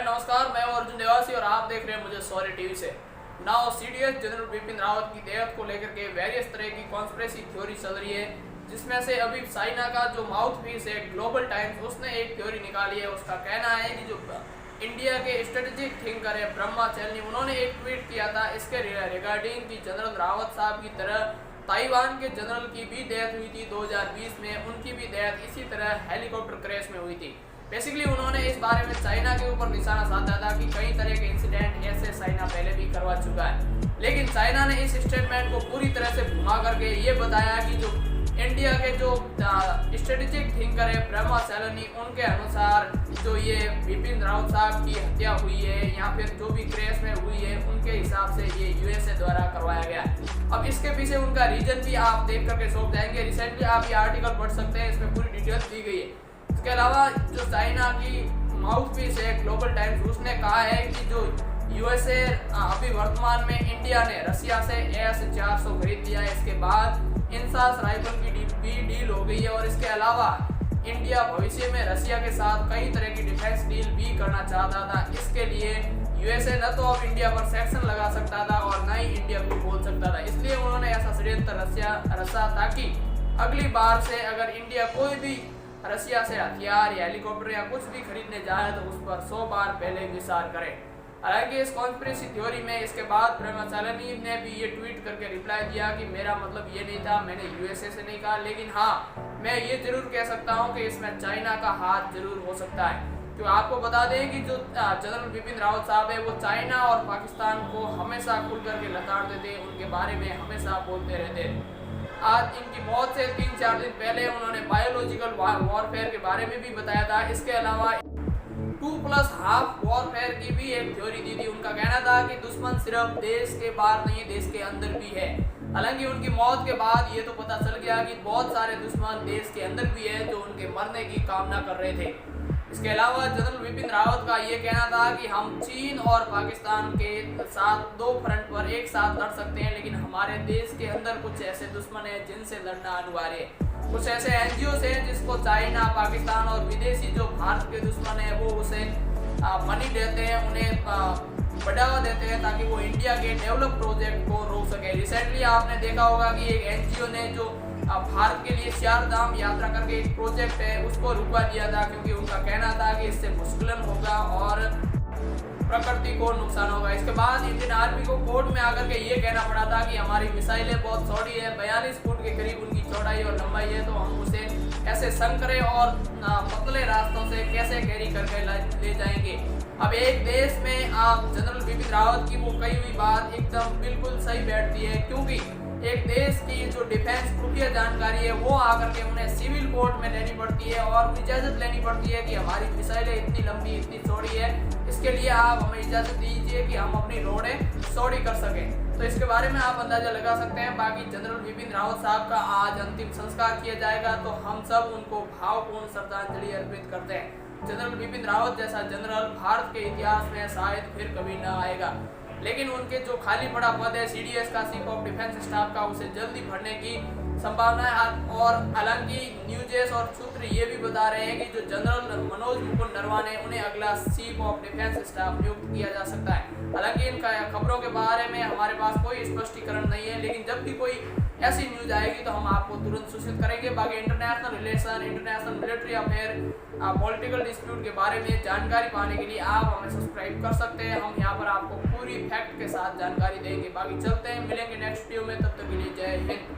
नमस्कार, मैं हूं अर्जुन निवासी और आप देख रहे हैं मुझे सॉरी टीवी से। Now CDS general Bipin Rawat की देहत को लेकर के वेरियस तरह की कॉन्स्पिरेसी थ्योरी चल रही है, जिसमें से अभी चाइना का जो माउथ पीस है ग्लोबल टाइम्स, उसने एक थ्योरी निकाली है। उसका कहना है कि जो इंडिया के स्ट्रेटेजिक थिंकर है ब्रह्मा चैलनी, उन्होंने एक ट्वीट किया था इसके रिगार्डिंग कि जनरल रावत साहब की तरह ताइवान के जनरल की भी डेथ हुई थी 2020 में, उनकी भी डेथ इसी तरह हेलीकॉप्टर क्रैश में हुई थी। बेसिकली उन्होंने इस बारे में चाइना के ऊपर निशाना साधा था कि कई तरह के इंसिडेंट ऐसे चाइना पहले भी करवा चुका है, लेकिन चाइना ने इस स्टेटमेंट को पूरी तरह से घुमा करके ये बताया कि जो इंडिया के जो स्ट्रेटेजिक थिंकर है ब्रह्मा चैलनी, उनके अनुसार जो ये बिपिन रावत साहब की हत्या हुई है या फिर जो भी क्रैश में हुई है, उनके हिसाब से ये यूएसए द्वारा करवाया गया है। अब इसके पीछे उनका रीजन भी आप देख करके सोच जाएंगे। रिसेंटली आप ये आर्टिकल पढ़ सकते हैं, इसमें पूरी डिटेल्स दी गई है। इसके अलावा जो चाइना की माउथ पीस है ग्लोबल टाइम्स, उसने कहा है कि जो यूएसए अभी वर्तमान में इंडिया ने रसिया से S-400 खरीद लिया है, इसके बाद इंसास राइफल की डील हो गई है और इसके अलावा इंडिया भविष्य में रसिया के साथ कई तरह की डिफेंस डील भी करना चाहता था। इसके लिए यूएसए न तो अब इंडिया पर सैंक्शन लगा सकता था और न ही इंडिया को बोल सकता था। इसलिए उन्होंने ऐसा षड्यंत्र रचा ताकि अगली बार से अगर इंडिया कोई भी रसिया से हथियार या हेलीकॉप्टर या कुछ भी खरीदने जाए तो उस पर 100 बार पहले विचार करें। हालांकि इस कॉन्स्पिरेसी थ्योरी में इसके बाद ब्रह्मा चैलनी ने भी ये ट्वीट करके रिप्लाई दिया कि मेरा मतलब ये नहीं था, मैंने यूएसए से नहीं कहा, लेकिन हाँ मैं ये जरूर कह सकता हूँ कि इसमें चाइना का हाथ जरूर हो सकता है। तो आपको बता दें कि जो जनरल बिपिन रावत साहब है वो चाइना और पाकिस्तान को हमेशा खुल करके लताड़ते थे, उनके बारे में हमेशा बोलते रहते। आज इनकी मौत से 3-4 दिन पहले उन्होंने बायोलॉजिकल वॉरफेयर के बारे में भी बताया था। इसके अलावा 2+½ वॉरफेयर की भी एक थ्योरी दी थी। उनका कहना था कि दुश्मन सिर्फ देश के बाहर नहीं, देश के अंदर भी है। हालांकि उनकी मौत के बाद ये तो पता चल गया कि बहुत सारे दुश्मन देश के अंदर भी है जो उनके मरने की कामना कर रहे थे। इसके अलावा जनरल बिपिन रावत का ये कहना था कि हम चीन और पाकिस्तान के साथ 2 फ्रंट पर एक साथ लड़ सकते हैं, लेकिन हमारे देश के अंदर कुछ ऐसे दुश्मन हैं जिनसे लड़ना अनिवार्य है। कुछ ऐसे एनजीओ हैं जिसको चाइना, पाकिस्तान और विदेशी जो भारत के दुश्मन है वो उसे मनी देते हैं, उन्हें बढ़ावा देते हैं ताकि वो इंडिया के डेवलप प्रोजेक्ट को रोक सके। रिसेंटली आपने देखा होगा कि एक एनजीओ ने जो भारत के लिए 4 धाम यात्रा करके एक प्रोजेक्ट है उसको रुकवा दिया था, क्योंकि उनका कहना था कि इससे भूस्खलन होगा और प्रकृति को नुकसान होगा। इसके बाद इंडियन आर्मी को कोर्ट में आकर के ये कहना पड़ा था कि हमारी मिसाइलें बहुत चौड़ी है, 42 फुट के करीब उनकी चौड़ाई और लंबाई है, तो हम उसे ऐसे संकरे और पतले रास्तों से कैसे कैरी करके ले जाएंगे। अब एक देश में आप जनरल बिपिन रावत की वो कही हुई बात एकदम बिल्कुल सही बैठती है, क्योंकि एक देश की जो डिफेंस खुफिया जानकारी है वो आकर के उन्हें सिविल कोर्ट में लेनी पड़ती है और इजाज़त लेनी पड़ती है कि हमारी मिसाइलें इतनी लंबी इतनी चौड़ी है, इसके लिए आप हमें इजाज़त दीजिए कि हम अपनी रोडें चौड़ी कर सकें। तो इसके बारे में आप अंदाज़ा लगा सकते हैं। बाकी जनरल बिपिन रावत साहब का आज अंतिम संस्कार किया जाएगा, तो हम सब उनको भावपूर्ण श्रद्धांजलि अर्पित करते हैं। जनरल बिपिन रावत जैसा जनरल भारत के इतिहास में शायद फिर कभी न आएगा, लेकिन उनके जो खाली पड़ा पद है सीडीएस का, चीफ ऑफ डिफेंस स्टाफ का, उसे जल्दी भरने की संभावना है। और हालांकि न्यूज़ और सूत्र ये भी बता रहे हैं कि जो जनरल मनोज मुकुंद नरवाने, उन्हें अगला चीफ ऑफ डिफेंस स्टाफ नियुक्त किया जा सकता है। हालांकि इन खबरों के बारे में हमारे पास कोई स्पष्टीकरण नहीं है, लेकिन जब भी कोई ऐसी न्यूज आएगी तो हम आपको तुरंत सूचित करेंगे। बाकी international relation, international military affair, political dispute के बारे में जानकारी पाने के लिए आप हमें सब्सक्राइब कर सकते हैं। हम यहाँ पर आपको पूरी फैक्ट के साथ जानकारी देंगे। बाकी चलते हैं, मिलेंगे नेक्स्ट वीडियो में, तब तक के लिए जय हिंद।